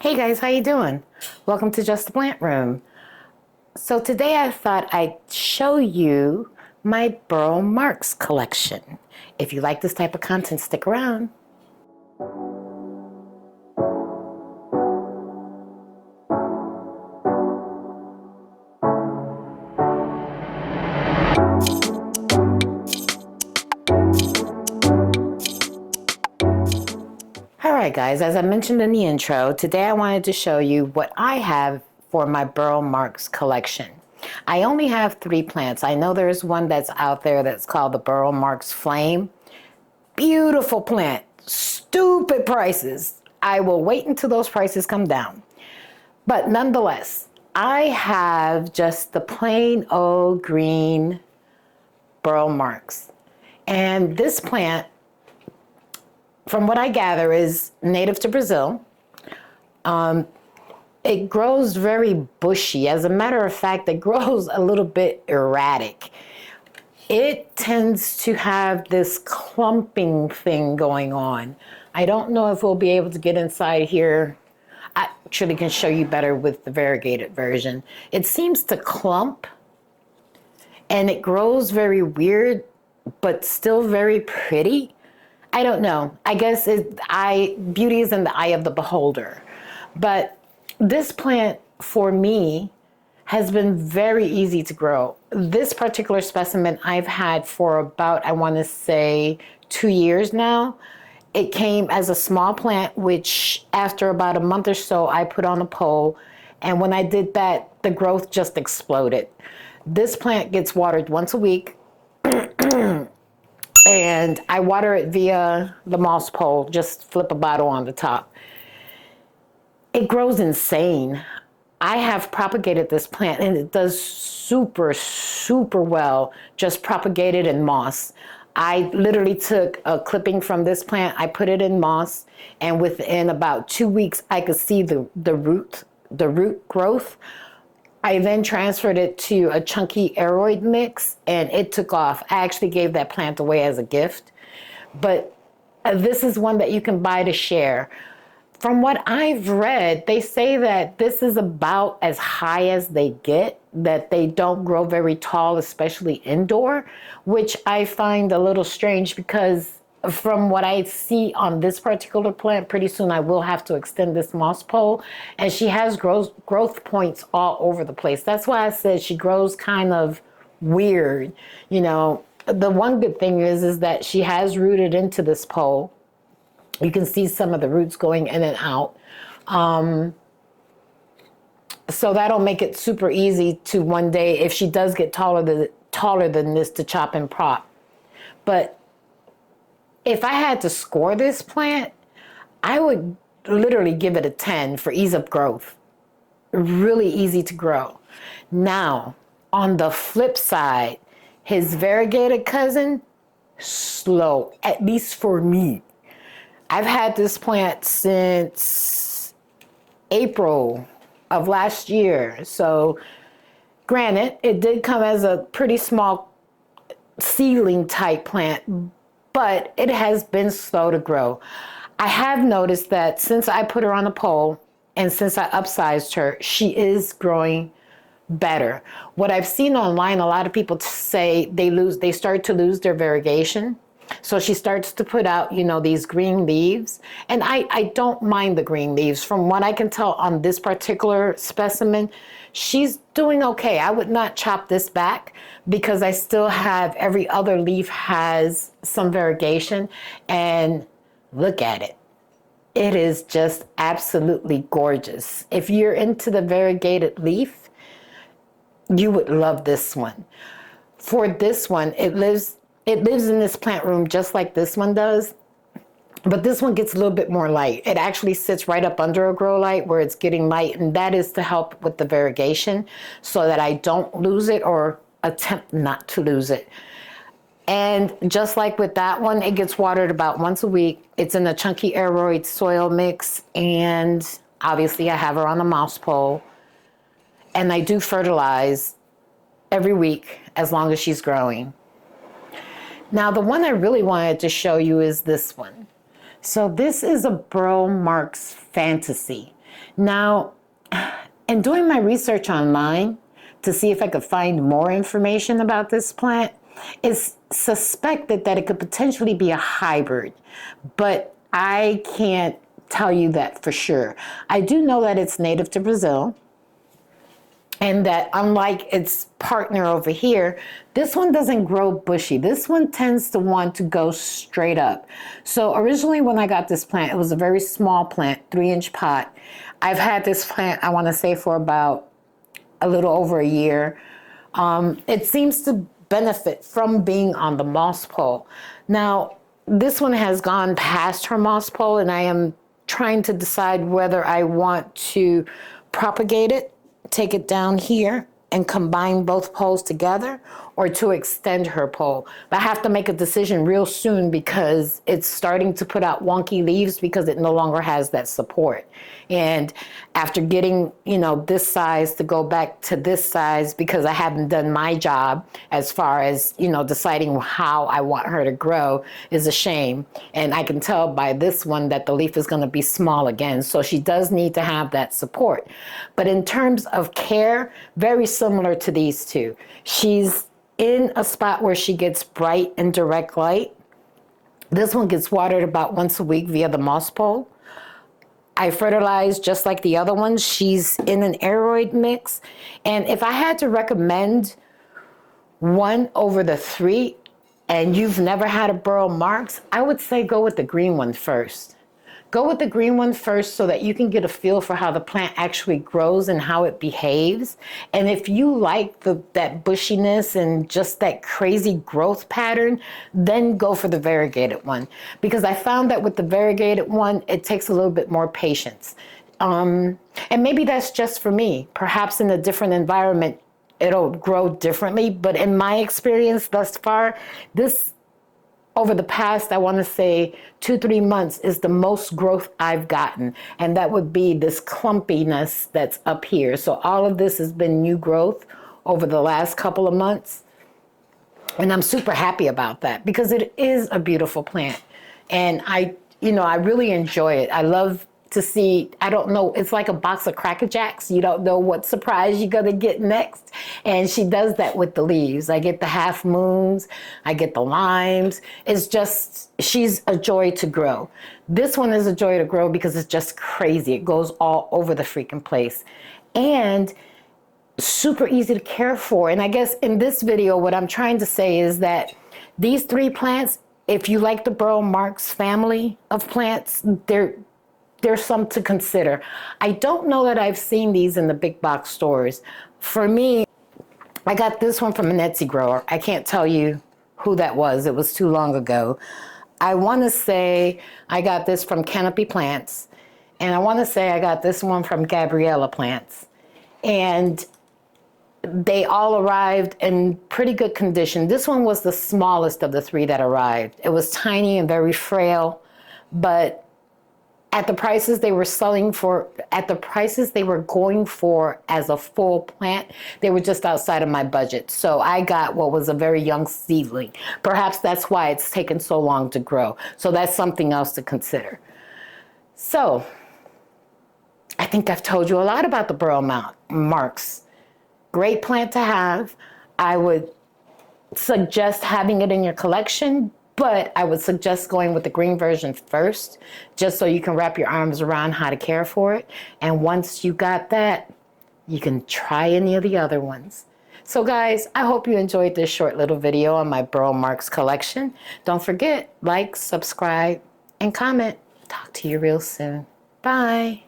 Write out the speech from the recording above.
Hey guys, how you doing? Welcome to Just the Plant Room. So today I thought I'd show you my Burle Marx collection. If you like this type of content, stick around. Alright guys, as I mentioned in the intro, today I wanted to show you what I have for my Burle Marx collection. I only have 3 plants. I know there's one that's out there that's called the Burle Marx Flame. Beautiful plant, stupid prices. I will wait until those prices come down. But nonetheless, I have just the plain old green Burle Marx. And this plant, from what I gather, is native to Brazil. It grows very bushy. As a matter of fact, it grows a little bit erratic. It tends to have this clumping thing going on. I don't know if we'll be able to get inside here. I actually can show you better with the variegated version. It seems to clump and it grows very weird, but still very pretty. I don't know. I guess beauty is in the eye of the beholder. But this plant, for me, has been very easy to grow. This particular specimen I've had for about, I want to say, 2 years now. It came as a small plant, which after about a month or so, I put on a pole. And when I did that, the growth just exploded. This plant gets watered once a week. And I water it via the moss pole, just flip a bottle on the top. It grows insane. I have propagated this plant and it does super, super well, just propagated in moss. I literally took a clipping from this plant, I put it in moss, and within about 2 weeks, I could see the root growth. I then transferred it to a chunky aeroid mix and it took off. I actually gave that plant away as a gift, but this is one that you can buy to share. From what I've read, they say that this is about as high as they get, that they don't grow very tall, especially indoor, which I find a little strange because from what I see on this particular plant, pretty soon I will have to extend this moss pole, and she has growth points all over the place. That's why I said she grows kind of weird. You know, the one good thing is that she has rooted into this pole. You can see some of the roots going in and out. So that'll make it super easy to one day, if she does get taller than this, to chop and prop. But if I had to score this plant, I would literally give it a 10 for ease of growth. Really easy to grow. Now, on the flip side, his variegated cousin, slow, at least for me. I've had this plant since April of last year. So granted, it did come as a pretty small seedling type plant, but it has been slow to grow. I have noticed that since I put her on a pole and since I upsized her, she is growing better. What I've seen online, a lot of people say they start to lose their variegation. So she starts to put out, these green leaves. And I don't mind the green leaves. From what I can tell on this particular specimen, she's doing okay. I would not chop this back because I still have every other leaf has some variegation. And look at it. It is just absolutely gorgeous. If you're into the variegated leaf, you would love this one. For this one, it lives in this plant room just like this one does, but this one gets a little bit more light. It actually sits right up under a grow light where it's getting light, and that is to help with the variegation so that I don't lose it or attempt not to lose it. And just like with that one, it gets watered about once a week. It's in a chunky aeroid soil mix, and obviously I have her on a mouse pole, and I do fertilize every week as long as she's growing. Now, the one I really wanted to show you is this one. So this is a Burle Marx Fantasy. Now, in doing my research online to see if I could find more information about this plant, it's suspected that it could potentially be a hybrid, but I can't tell you that for sure. I do know that it's native to Brazil, and that unlike its partner over here, this one doesn't grow bushy. This one tends to want to go straight up. So originally when I got this plant, it was a very small plant, 3-inch pot. I've had this plant, I want to say, for about a little over a year. It seems to benefit from being on the moss pole. Now, this one has gone past her moss pole, and I am trying to decide whether I want to propagate it, take it down here and combine both poles together, or to extend her pole. But I have to make a decision real soon because it's starting to put out wonky leaves because it no longer has that support. And after getting, this size to go back to this size, because I haven't done my job as far as, deciding how I want her to grow, is a shame. And I can tell by this one that the leaf is going to be small again. So she does need to have that support. But in terms of care, very similar to these two. She's in a spot where she gets bright and direct light. This one gets watered about once a week via the moss pole. I fertilize just like the other ones. She's in an aeroid mix. And if I had to recommend one over the three, and you've never had a Burle Marx, I would say go with the green one first. Go with the green one first so that you can get a feel for how the plant actually grows and how it behaves. And if you like that bushiness and just that crazy growth pattern, then go for the variegated one. Because I found that with the variegated one, it takes a little bit more patience. And maybe that's just for me. Perhaps in a different environment, it'll grow differently. But in my experience thus far, this, over the past, I want to say 2-3 months, is the most growth I've gotten. And that would be this clumpiness that's up here. So all of this has been new growth over the last couple of months. And I'm super happy about that because it is a beautiful plant. And I really enjoy it. I love to see, I don't know, it's like a box of Cracker Jacks. You don't know what surprise you're gonna get next. And she does that with the leaves. I get the half moons, I get the limes. It's just, she's a joy to grow. This one is a joy to grow because it's just crazy. It goes all over the freaking place. And super easy to care for. And I guess in this video, what I'm trying to say is that these 3 plants, if you like the Burle Marx family of plants, there's some to consider. I don't know that I've seen these in the big box stores. For me, I got this one from an Etsy grower. I can't tell you who that was. It was too long ago. I want to say I got this from Canopy Plants. And I want to say I got this one from Gabriella Plants. And they all arrived in pretty good condition. This one was the smallest of the 3 that arrived. It was tiny and very frail, but at the prices they were selling for, at the prices they were going for as a full plant, they were just outside of my budget. So I got what was a very young seedling. Perhaps that's why it's taken so long to grow. So that's something else to consider. So I think I've told you a lot about the Burle Marx. Great plant to have. I would suggest having it in your collection, but I would suggest going with the green version first, just so you can wrap your arms around how to care for it. And once you got that, you can try any of the other ones. So guys, I hope you enjoyed this short little video on my Burle Marx collection. Don't forget, like, subscribe, and comment. Talk to you real soon. Bye.